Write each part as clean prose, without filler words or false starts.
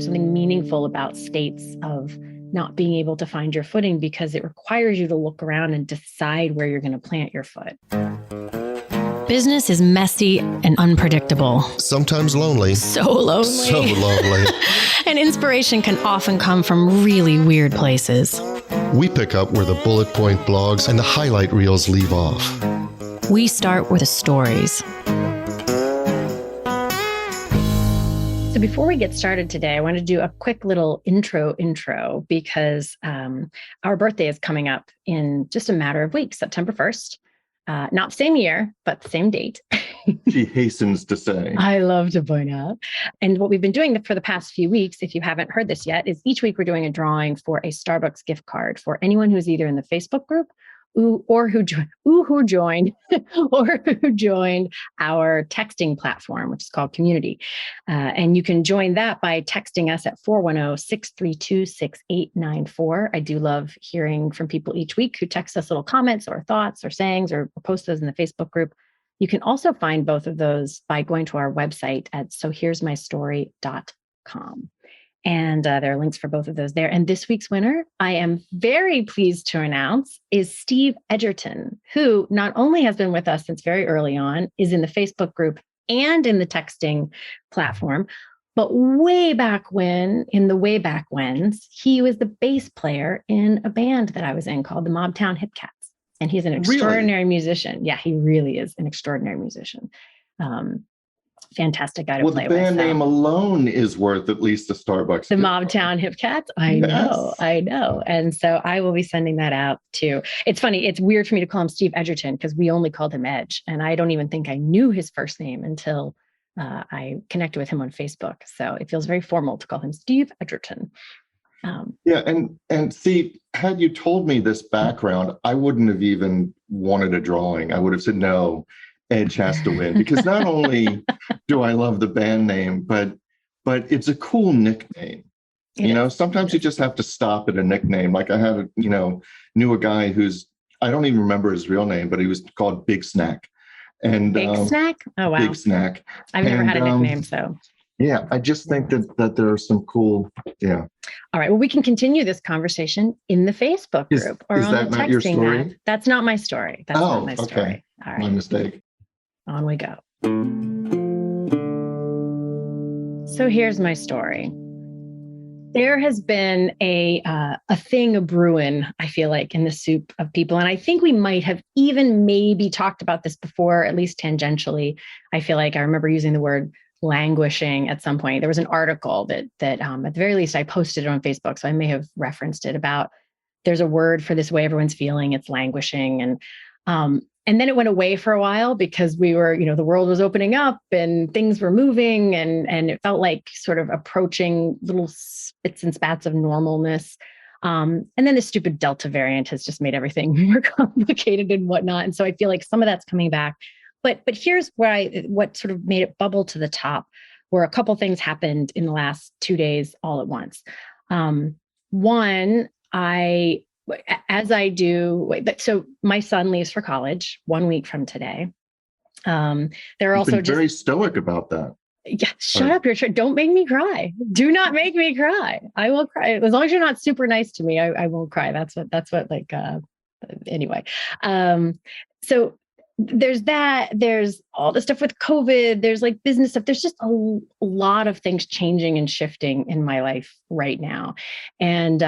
There's something meaningful about states of not being able to find your footing because it requires you to look around and decide where you're going to plant your foot. Business is messy and unpredictable. Sometimes lonely. So lonely. So lonely. And inspiration can often come from really weird places. We pick up where the bullet point blogs and the highlight reels leave off. We start with the stories. So before we get started today, I want to do a quick little intro because our birthday is coming up in just a matter of weeks, September 1st. Not the same year, but the same date. She hastens to say. I love to point out. And what we've been doing for the past few weeks, if you haven't heard this yet, is each week we're doing a drawing for a Starbucks gift card for anyone who's either in the Facebook group who joined our texting platform, which is called Community. And you can join that by texting us at 410-632-6894. I do love hearing from people each week who text us little comments or thoughts or sayings or post those in the Facebook group. You can also find both of those by going to our website at sohere'smystory.com. And there are links for both of those there. And this week's winner, I am very pleased to announce, is Steve Edgerton, who not only has been with us since very early on, is in the Facebook group and in the texting platform, but way back when, in the way back whens, he was the bass player in a band that I was in called the Mobtown Hip Cats. And he's an extraordinary musician. Yeah, he really is an extraordinary musician. Fantastic guy to play with. Well, the band name alone is worth at least a Starbucks. The Mobtown Hip Cats. I know. And so I will be sending that out too. It's funny. It's weird for me to call him Steve Edgerton because we only called him Edge. And I don't even think I knew his first name until I connected with him on Facebook. So it feels very formal to call him Steve Edgerton. Yeah. And see, had you told me this background, I wouldn't have even wanted a drawing. I would have said, no, Edge has to win, because not only do I love the band name, but it's a cool nickname. Sometimes you just have to stop at a nickname. Like I had, knew a guy who's, I don't even remember his real name, but he was called Big Snack. And Big Snack? Oh, wow. Big Snack. I've never had a nickname, so. Yeah, I just think that there are some cool, yeah. All right, well, we can continue this conversation in the Facebook group or on the texting your story? app. That's not my story. That's not my story. Okay. All right. My mistake. On we go. So here's my story. There has been a thing brewing, I feel like, in the soup of people. And I think we might have even maybe talked about this before, at least tangentially. I feel like I remember using the word languishing at some point. There was an article that at the very least I posted it on Facebook, so I may have referenced it, about there's a word for this way everyone's feeling. It's languishing. And then it went away for a while because we were, the world was opening up and things were moving and it felt like sort of approaching little spits and spats of normalness. And then the stupid Delta variant has just made everything more complicated and whatnot. And so I feel like some of that's coming back. But here's what sort of made it bubble to the top, where a couple things happened in the last 2 days all at once. One, so my son leaves for college 1 week from today. There are also been very stoic about that. Yeah, shut up! Don't make me cry. Do not make me cry. I will cry as long as you're not super nice to me. I won't cry. That's what anyway. So there's that. There's all the stuff with COVID. There's like business stuff. There's just a lot of things changing and shifting in my life right now. And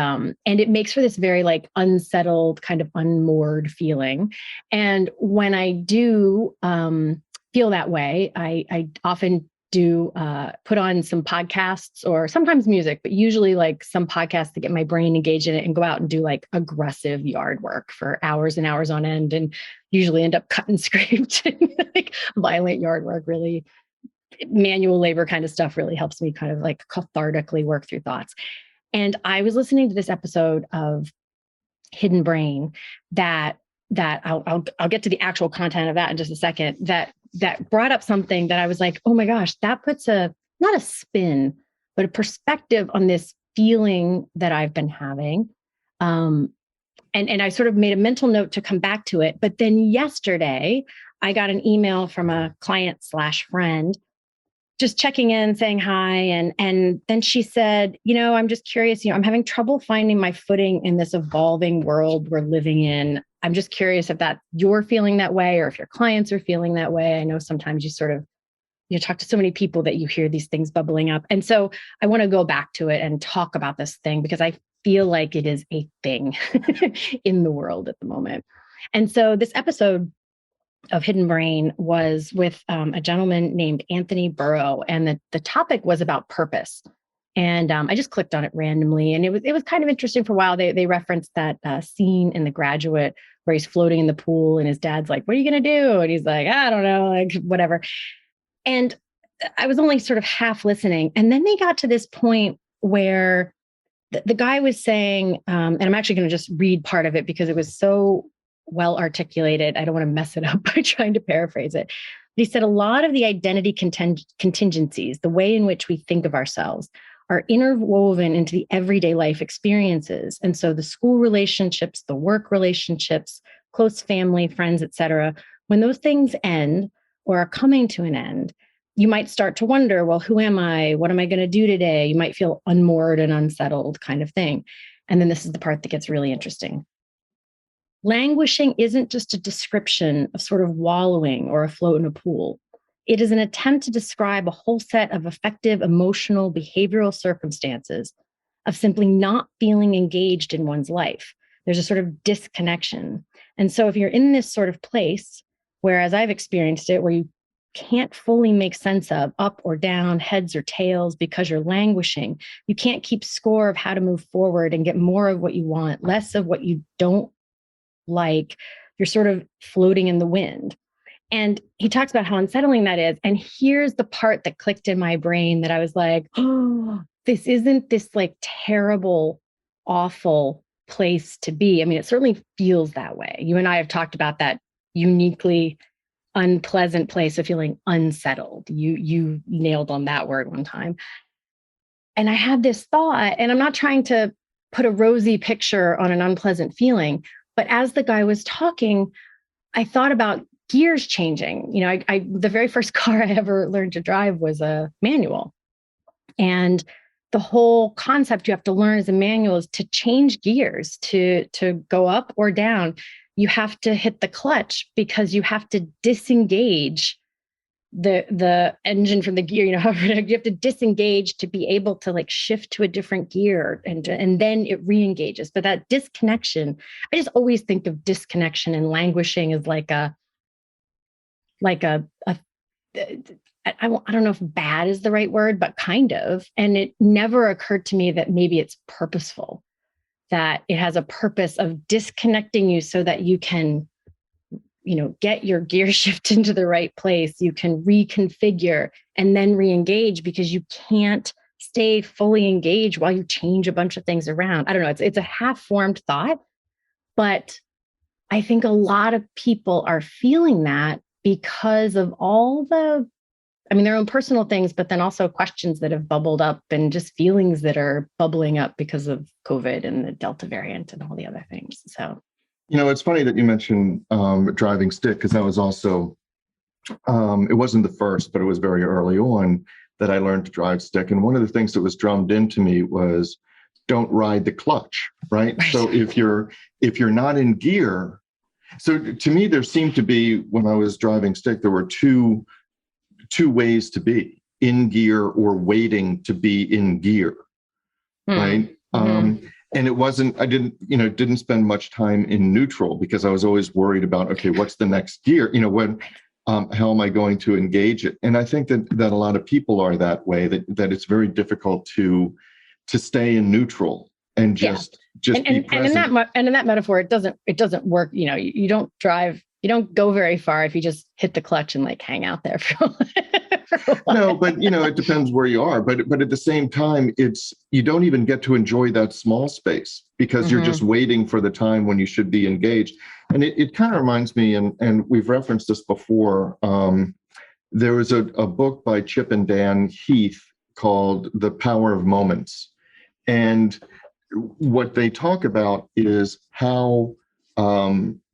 it makes for this very like unsettled, kind of unmoored feeling. And when I do feel that way, I often do put on some podcasts or sometimes music, but usually like some podcasts to get my brain engaged in it and go out and do like aggressive yard work for hours and hours on end, and usually end up cut and scraped. Like violent yard work, really manual labor kind of stuff really helps me kind of like cathartically work through thoughts. And I was listening to this episode of Hidden Brain that I'll get to the actual content of that in just a second, that brought up something that I was like, oh my gosh, that puts not a spin, but a perspective on this feeling that I've been having. And I sort of made a mental note to come back to it. But then yesterday I got an email from a client/friend just checking in, saying hi. And then she said, I'm just curious, I'm having trouble finding my footing in this evolving world we're living in. I'm just curious if that you're feeling that way or if your clients are feeling that way. I know sometimes you talk to so many people that you hear these things bubbling up. And so I want to go back to it and talk about this thing because I feel like it is a thing in the world at the moment. And so this episode of Hidden Brain was with a gentleman named Anthony Burrow, and the topic was about purpose. And I just clicked on it randomly, and it was kind of interesting for a while. They referenced that scene in The Graduate where he's floating in the pool, and his dad's like, "What are you going to do?" And he's like, "I don't know, like whatever." And I was only sort of half listening, and then they got to this point where the guy was saying, and I'm actually going to just read part of it because it was so well articulated. I don't want to mess it up by trying to paraphrase it. But he said a lot of the identity contingencies, the way in which we think of ourselves, are interwoven into the everyday life experiences. And so the school relationships, the work relationships, close family, friends, etc. When those things end or are coming to an end, you might start to wonder, well, who am I? What am I going to do today? You might feel unmoored and unsettled kind of thing. And then this is the part that gets really interesting. Languishing isn't just a description of sort of wallowing or afloat in a pool. It is an attempt to describe a whole set of affective, emotional, behavioral circumstances of simply not feeling engaged in one's life. There's a sort of disconnection. And so if you're in this sort of place, whereas I've experienced it, where you can't fully make sense of up or down, heads or tails, because you're languishing, you can't keep score of how to move forward and get more of what you want, less of what you don't like, you're sort of floating in the wind. And he talks about how unsettling that is. And here's the part that clicked in my brain that I was like, oh, this isn't this like terrible, awful place to be. I mean, it certainly feels that way. You and I have talked about that uniquely unpleasant place of feeling unsettled. You nailed on that word one time. And I had this thought, and I'm not trying to put a rosy picture on an unpleasant feeling, but as the guy was talking, I thought about gears changing. The very first car I ever learned to drive was a manual. And the whole concept you have to learn as a manual is to change gears, to go up or down. You have to hit the clutch because you have to disengage the engine from the gear, you have to disengage to be able to like shift to a different gear and then it re-engages. But that disconnection, I just always think of disconnection and languishing as I don't know if bad is the right word, but kind of. And it never occurred to me that maybe it's purposeful, that it has a purpose of disconnecting you so that you can get your gear shift into the right place. You can reconfigure and then re-engage because you can't stay fully engaged while you change a bunch of things around. I don't know. It's a half-formed thought, but I think a lot of people are feeling that because of all their own personal things, but then also questions that have bubbled up and just feelings that are bubbling up because of COVID and the Delta variant and all the other things. So it's funny that you mentioned driving stick, because that was also, it wasn't the first, but it was very early on that I learned to drive stick. And one of the things that was drummed into me was don't ride the clutch, right? So if you're not in gear, so to me, there seemed to be, when I was driving stick, there were two ways to be: in gear or waiting to be in gear, right? Mm-hmm. And it wasn't, I didn't spend much time in neutral because I was always worried about, okay, what's the next gear? How am I going to engage it? And I think that a lot of people are that way, that it's very difficult to stay in neutral and just be present. And in that metaphor, it doesn't work. You don't drive, you don't go very far if you just hit the clutch and like hang out there for a while. No, but it depends where you are. But at the same time, you don't even get to enjoy that small space because you're just waiting for the time when you should be engaged. And it kind of reminds me, and we've referenced this before. There was a book by Chip and Dan Heath called The Power of Moments. And what they talk about is how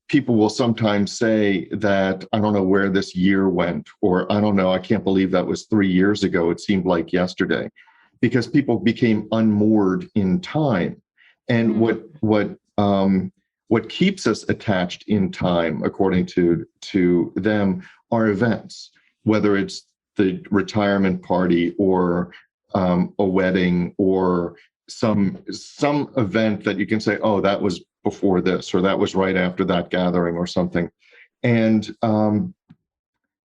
people will sometimes say that, I don't know where this year went, or I don't know, I can't believe that was 3 years ago. It seemed like yesterday, because people became unmoored in time. And what keeps us attached in time, according to them, are events, whether it's the retirement party or a wedding or some event that you can say, oh, that was before this, or that was right after that gathering or something. And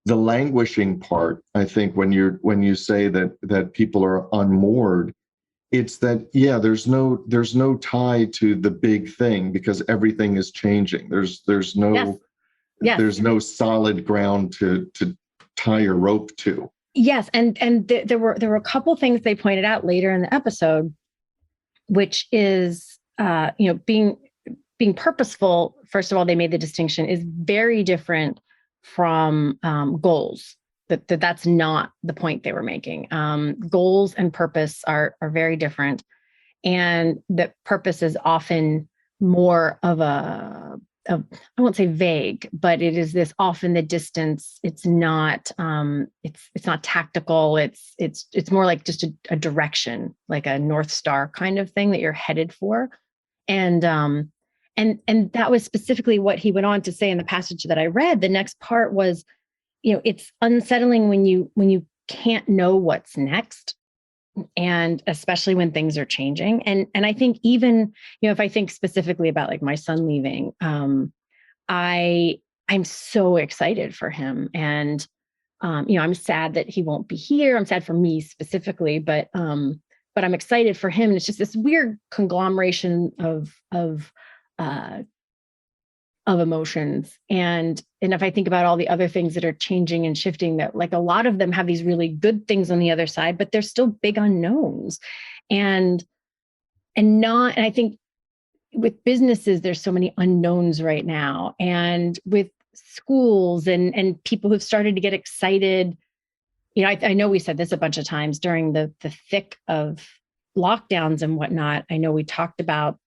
the languishing part, I think, when you say that people are unmoored, it's that, yeah, there's no tie to the big thing, because everything is changing. There's no Yes. there's no solid ground to tie a rope to. Yes, and there were a couple things they pointed out later in the episode, which is being purposeful. First of all, they made the distinction is very different from goals. That's not the point they were making. Goals and purpose are very different, and that purpose is often more of I won't say vague, but it is this often the distance. It's not it's not tactical. It's more like just a direction, like a North Star kind of thing that you're headed for. And that was specifically what he went on to say in the passage that I read. The next part was, it's unsettling when you can't know what's next, and especially when things are changing. And I think even, if I think specifically about like my son leaving, I'm so excited for him. And I'm sad that he won't be here. I'm sad for me specifically, but I'm excited for him. And it's just this weird conglomeration of emotions. And if I think about all the other things that are changing and shifting, that like a lot of them have these really good things on the other side, but there's still big unknowns. And I think with businesses, there's so many unknowns right now. And with schools and people who've started to get excited, I know we said this a bunch of times during the thick of lockdowns and whatnot. I know we talked about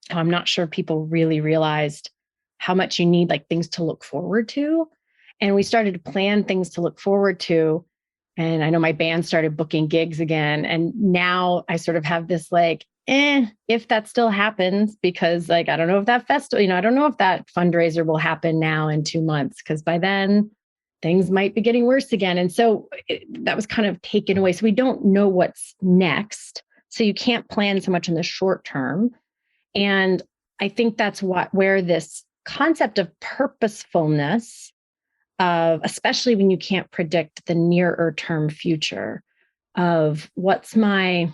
how I'm not sure people really realized how much you need like things to look forward to. And we started to plan things to look forward to. And I know my band started booking gigs again. And now I sort of have this like, if that still happens, because like, I don't know if that festival, I don't know if that fundraiser will happen now in 2 months, because by then things might be getting worse again. And so that was kind of taken away. So we don't know what's next. So you can't plan so much in the short term. And I think that's where this concept of purposefulness, especially when you can't predict the nearer term future of what's my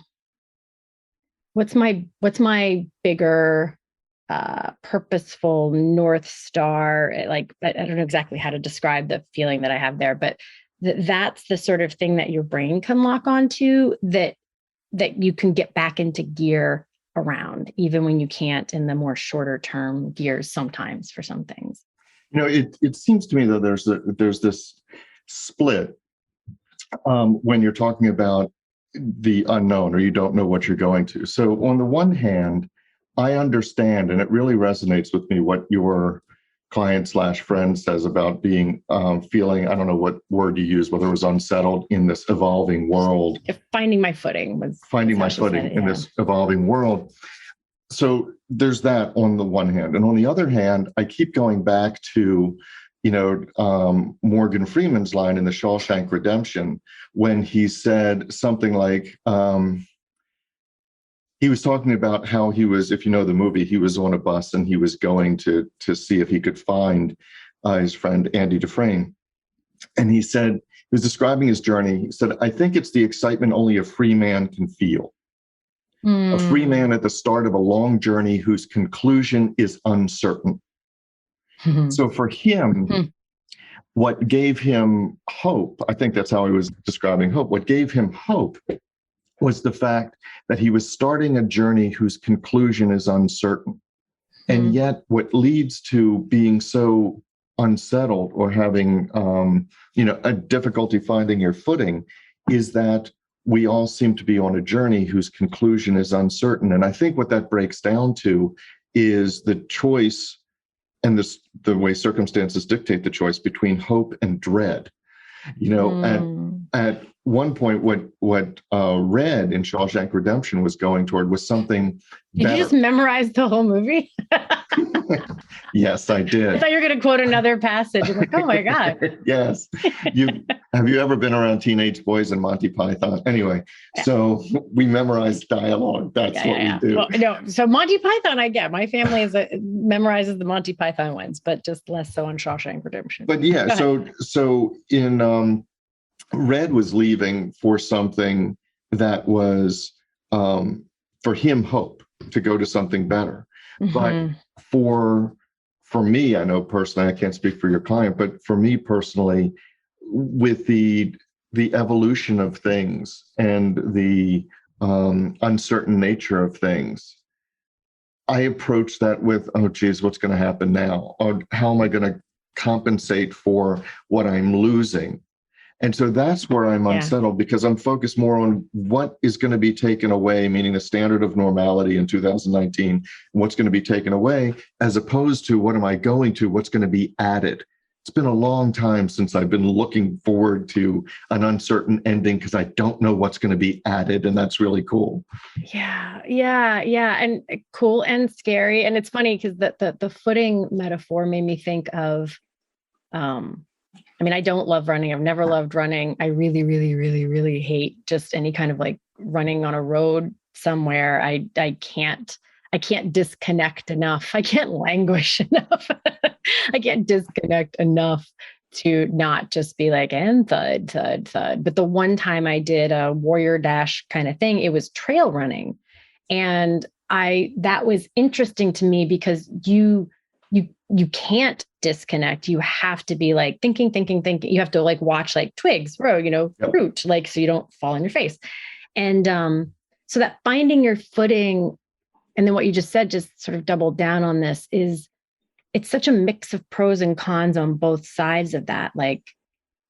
bigger purposeful North Star. Like, I don't know exactly how to describe the feeling that I have there, but that's the sort of thing that your brain can lock onto, that you can get back into gear around, even when you can't in the more shorter term gears sometimes for some things. It seems to me that there's this split when you're talking about the unknown, or you don't know what you're going to. So on the one hand, I understand, and it really resonates with me, what your client/friend says about being feeling, I don't know what word you use, whether it was unsettled in this evolving world. Finding my footing in this evolving world. So there's that on the one hand. And on the other hand, I keep going back to, Morgan Freeman's line in The Shawshank Redemption, when he said something like, he was talking about how he was, if you know the movie, he was on a bus and he was going to see if he could find his friend Andy Dufresne. And he said, he was describing his journey. He said, I think it's the excitement only a free man can feel. A free man at the start of a long journey whose conclusion is uncertain. So for him, what gave him hope, I think that's how he was describing hope, what gave him hope was the fact that he was starting a journey whose conclusion is uncertain. And yet what leads to being so unsettled or having a difficulty finding your footing is that we all seem to be on a journey whose conclusion is uncertain. And I think what that breaks down to is the choice the way circumstances dictate the choice between hope and dread. At one point, what Red in Shawshank Redemption was going toward was something Did better. you just memorize the whole movie? Yes, I did. I thought you were going to quote another passage. I'm like, oh my God. Yes. Have you ever been around teenage boys in Monty Python? Anyway, so we memorize dialogue. That's what we do. Well, no, so Monty Python, I get. My family memorizes the Monty Python ones, but just less so on Shawshank Redemption. But yeah, so in Red was leaving for something that was for him hope to go to something better. But for me, I know personally, I can't speak for your client, but for me personally, with the evolution of things and the uncertain nature of things, I approach that with, oh, geez, what's going to happen now? Or how am I going to compensate for what I'm losing? And so that's where I'm unsettled, because I'm focused more on what is going to be taken away, meaning the standard of normality in 2019, what's going to be taken away, as opposed to what am I going to, what's going to be added. It's been a long time since I've been looking forward to an uncertain ending, because I don't know what's going to be added. And that's really cool. Yeah. And cool and scary. And it's funny because the footing metaphor made me think of, I don't love running. I've never loved running. I really, really, really, really hate just any kind of like running on a road somewhere. I can't disconnect enough. I can't languish enough. I can't disconnect enough to not just be like, and thud, thud, thud. But the one time I did a warrior dash kind of thing, it was trail running. And that was interesting to me because you can't disconnect. You have to be like thinking. You have to like watch like twigs grow, fruit, like, so you don't fall on your face. And so that finding your footing, and then what you just said, just sort of doubled down on this, is it's such a mix of pros and cons on both sides of that. Like,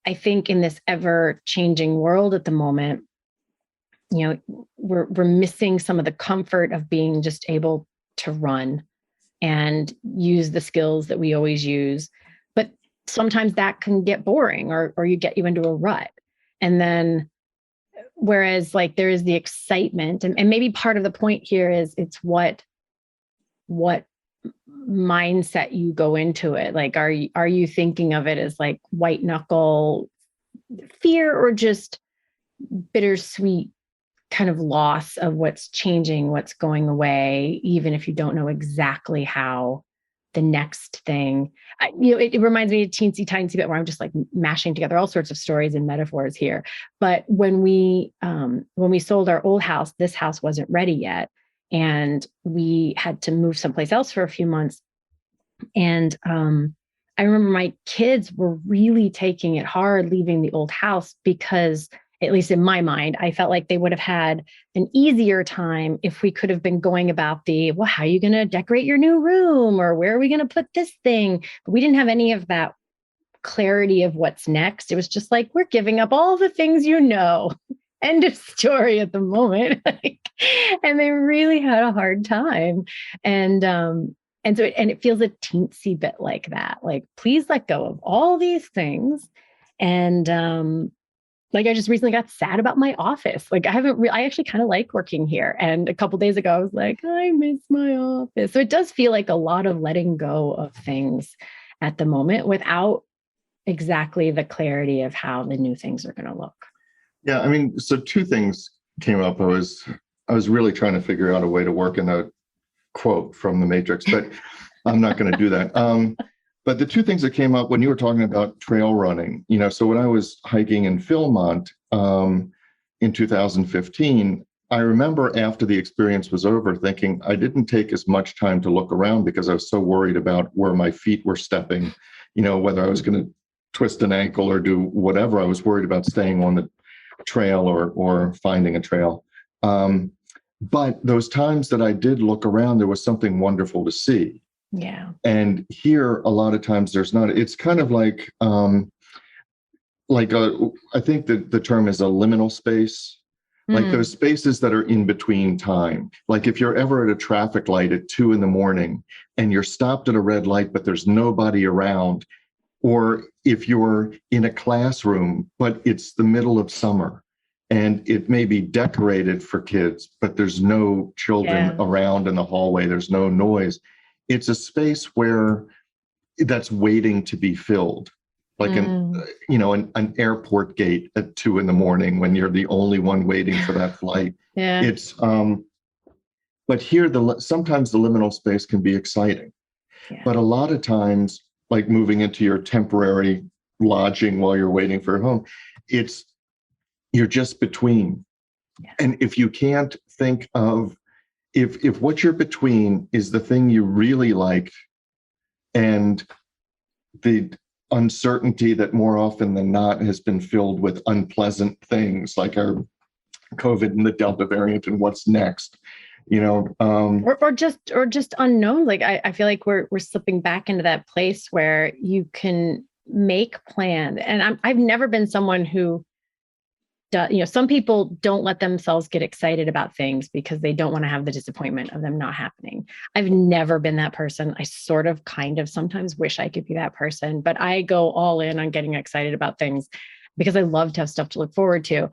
I think in this ever changing world at the moment, we're missing some of the comfort of being just able to run and use the skills that we always use. But sometimes that can get boring or you get you into a rut. And then, whereas like there is the excitement, and maybe part of the point here is it's what mindset you go into it. Like, are you thinking of it as like white knuckle fear, or just bittersweet kind of loss of what's changing, what's going away, even if you don't know exactly how the next thing, it reminds me a teensy tiny bit where I'm just like mashing together all sorts of stories and metaphors here. But when we sold our old house, this house wasn't ready yet. And we had to move someplace else for a few months. And I remember my kids were really taking it hard leaving the old house because, at least in my mind, I felt like they would have had an easier time if we could have been going about how are you going to decorate your new room? Or where are we going to put this thing? But we didn't have any of that clarity of what's next. It was just like, we're giving up all the things end of story at the moment. And they really had a hard time. And it feels a teensy bit like that. Like, please let go of all these things. And, like, I just recently got sad about my office. Like, I actually kind of like working here. And a couple of days ago, I was like, I miss my office. So it does feel like a lot of letting go of things at the moment without exactly the clarity of how the new things are going to look. Yeah. So two things came up. I was really trying to figure out a way to work in a quote from The Matrix, but I'm not going to do that. But the two things that came up when you were talking about trail running, so when I was hiking in Philmont in 2015, I remember after the experience was over thinking I didn't take as much time to look around because I was so worried about where my feet were stepping, whether I was going to twist an ankle or do whatever. I was worried about staying on the trail or finding a trail. But those times that I did look around, there was something wonderful to see. Yeah. And here, a lot of times there's not. It's kind of like I think that the term is a liminal space, like those spaces that are in between time. Like if you're ever at a traffic light at 2 a.m. and you're stopped at a red light, but there's nobody around, or if you're in a classroom, but it's the middle of summer and it may be decorated for kids, but there's no children around in the hallway, there's no noise. It's a space where that's waiting to be filled. Like an airport gate at 2 a.m. when you're the only one waiting for that flight. It's but here sometimes the liminal space can be exciting. But a lot of times, like moving into your temporary lodging while you're waiting for your home, you're just between. And if you can't think of if what you're between is the thing you really like and the uncertainty that more often than not has been filled with unpleasant things like our COVID and the Delta variant and what's next, or just unknown. Like I feel like we're slipping back into that place where you can make plans. And I've never been someone who does, some people don't let themselves get excited about things because they don't want to have the disappointment of them not happening. I've never been that person. I sort of kind of sometimes wish I could be that person, but I go all in on getting excited about things because I love to have stuff to look forward to.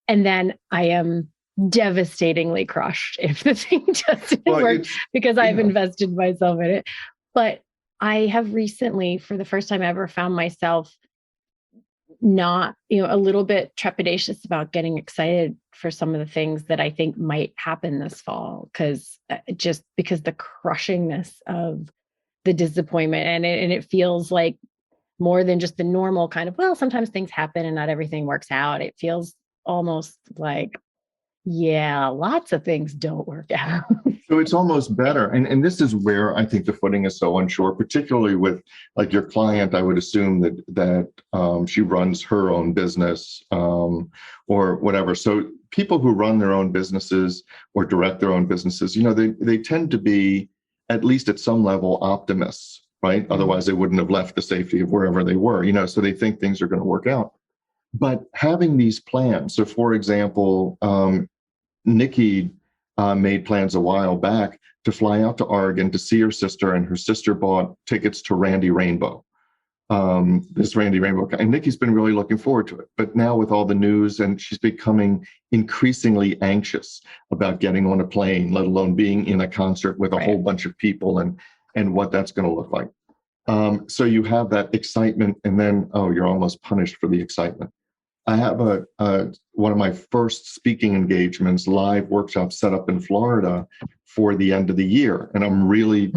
And then I am devastatingly crushed if the thing doesn't work because I've invested myself in it. But I have recently, for the first time ever, found myself not, a little bit trepidatious about getting excited for some of the things that I think might happen this fall, because the crushingness of the disappointment, and it feels like more than just the normal kind of, well, sometimes things happen and not everything works out. It feels almost like, lots of things don't work out. So it's almost better. And this is where I think the footing is so unsure, particularly with like your client. I would assume that she runs her own business or whatever. So people who run their own businesses or direct their own businesses, they tend to be, at least at some level, optimists, right? Otherwise, they wouldn't have left the safety of wherever they were, so they think things are going to work out. But having these plans, so for example, Nikki made plans a while back to fly out to Oregon to see her sister, and her sister bought tickets to Randy Rainbow, this Randy Rainbow guy. And Nikki's been really looking forward to it. But now with all the news, and she's becoming increasingly anxious about getting on a plane, let alone being in a concert with a whole bunch of people and what that's going to look like. So you have that excitement, and then, you're almost punished for the excitement. I have one of my first speaking engagements, live workshop set up in Florida for the end of the year. And I'm really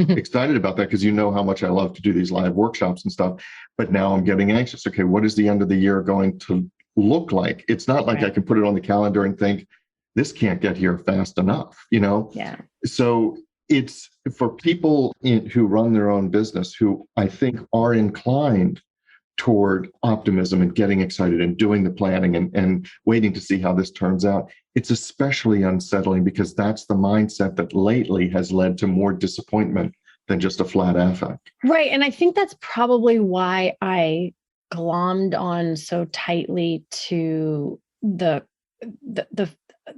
excited about that because how how much I love to do these live workshops and stuff. But now I'm getting anxious. Okay, what is the end of the year going to look like? It's not like I can put it on the calendar and think, this can't get here fast enough, Yeah. So it's for people who run their own business, who I think are inclined toward optimism and getting excited and doing the planning and waiting to see how this turns out. It's especially unsettling because that's the mindset that lately has led to more disappointment than just a flat affect. Right. And I think that's probably why I glommed on so tightly to the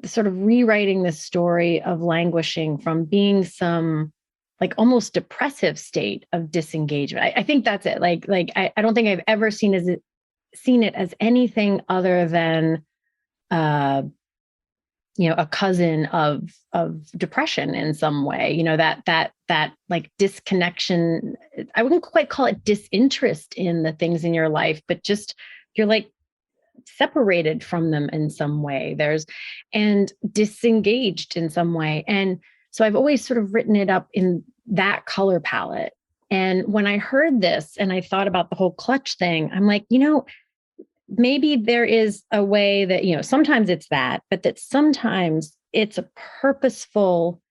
sort of rewriting the story of Languishing from being some like almost depressive state of disengagement. I think that's it. Like I don't think I've ever seen it as anything other than a cousin of depression in some way. That like disconnection. I wouldn't quite call it disinterest in the things in your life, but just you're like separated from them in some way. And disengaged in some way. And so I've always sort of written it up in that color palette. And when I heard this and I thought about the whole clutch thing, I'm like, maybe there is a way that, sometimes it's that, but that sometimes it's a purposeful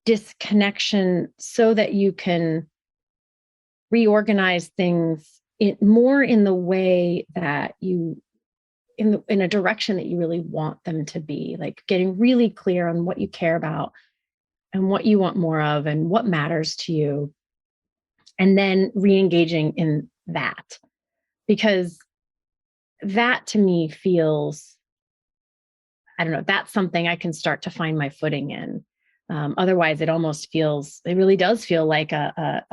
disconnection so that you can reorganize things more in the way that you, in a direction that you really want them to be, like getting really clear on what you care about and what you want more of and what matters to you. And then re-engaging in that, because that to me feels I don't know, that's something I can start to find my footing in. Otherwise, it really does feel like a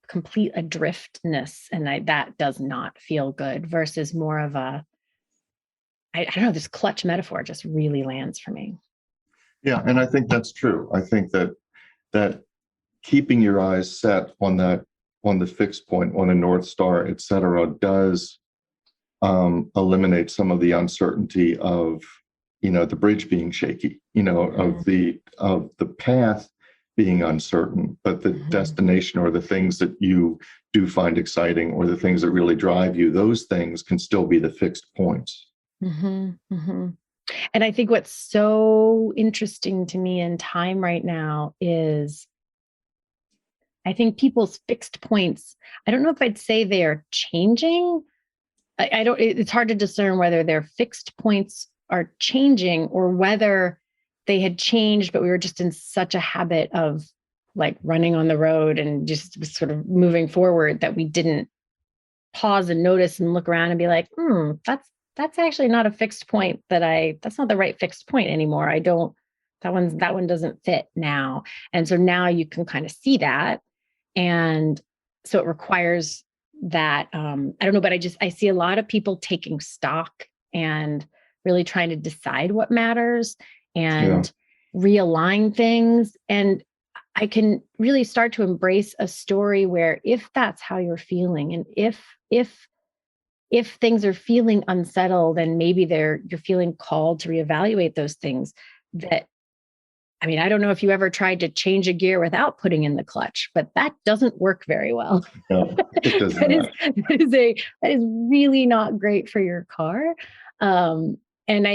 complete adriftness. And that does not feel good versus more of I don't know, this clutch metaphor just really lands for me. Yeah. And I think that's true. I think that keeping your eyes set on the fixed point, on the North Star, et cetera, does eliminate some of the uncertainty of, the bridge being shaky, of the path being uncertain, but the destination or the things that you do find exciting or the things that really drive you, those things can still be the fixed points. And I think what's so interesting to me in time right now is I think people's fixed points, I don't know if I'd say they are changing. It's hard to discern whether their fixed points are changing or whether they had changed, but we were just in such a habit of like running on the road and just sort of moving forward that we didn't pause and notice and look around and be like, that's actually not a fixed point that's not the right fixed point anymore. That one doesn't fit now. And so now you can kind of see that. And so it requires that, I don't know, but I see a lot of people taking stock and really trying to decide what matters and realign things. And I can really start to embrace a story where if that's how you're feeling, and if things are feeling unsettled and maybe you're feeling called to reevaluate those things, I don't know if you ever tried to change a gear without putting in the clutch, but that doesn't work very well. No, it does not. That is really not great for your car. And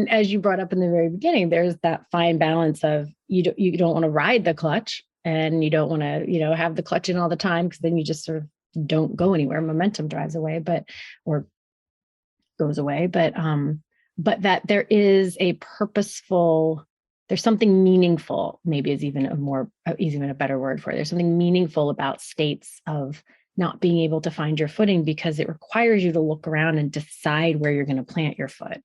as you brought up in the very beginning, there's that fine balance of you don't want to ride the clutch and you don't want to, have the clutch in all the time, because then you just sort of don't go anywhere. Momentum drives away, or goes away. But that there is a purposeful, there's something meaningful, maybe is even a better word for it. There's something meaningful about states of not being able to find your footing, because it requires you to look around and decide where you're going to plant your foot.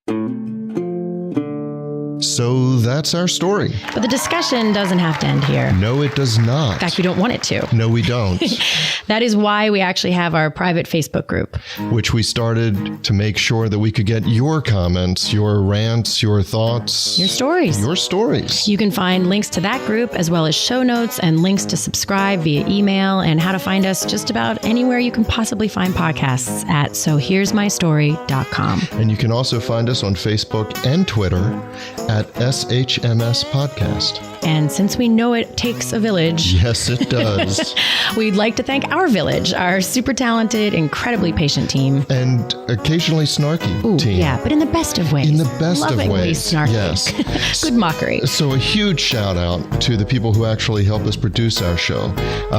So that's our story. But the discussion doesn't have to end here. No, it does not. In fact, we don't want it to. No, we don't. That is why we actually have our private Facebook group, which we started to make sure that we could get your comments, your rants, your thoughts, your stories. You can find links to that group, as well as show notes and links to subscribe via email, and how to find us just about anywhere you can possibly find podcasts at sohere'smystory.com. And you can also find us on Facebook and Twitter at SHMS Podcast. And since we know it takes a village. Yes, it does. We'd like to thank our village, our super talented, incredibly patient team. And occasionally snarky team. Yeah, but in the best of ways. In the best Lovingly of ways. Snarky. Yes. Good mockery. So a huge shout out to the people who actually help us produce our show.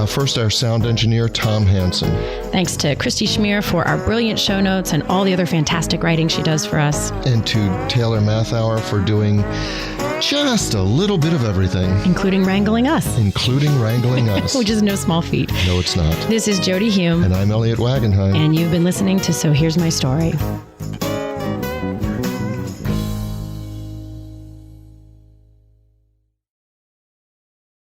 First, our sound engineer, Tom Hansen. Thanks to Christy Schmier for our brilliant show notes and all the other fantastic writing she does for us. And to Taylor Mathauer for doing just a little bit of everything. Including wrangling us. Which is no small feat. No, it's not. This is Jody Hume. And I'm Elliot Wagenheim. And you've been listening to So Here's My Story.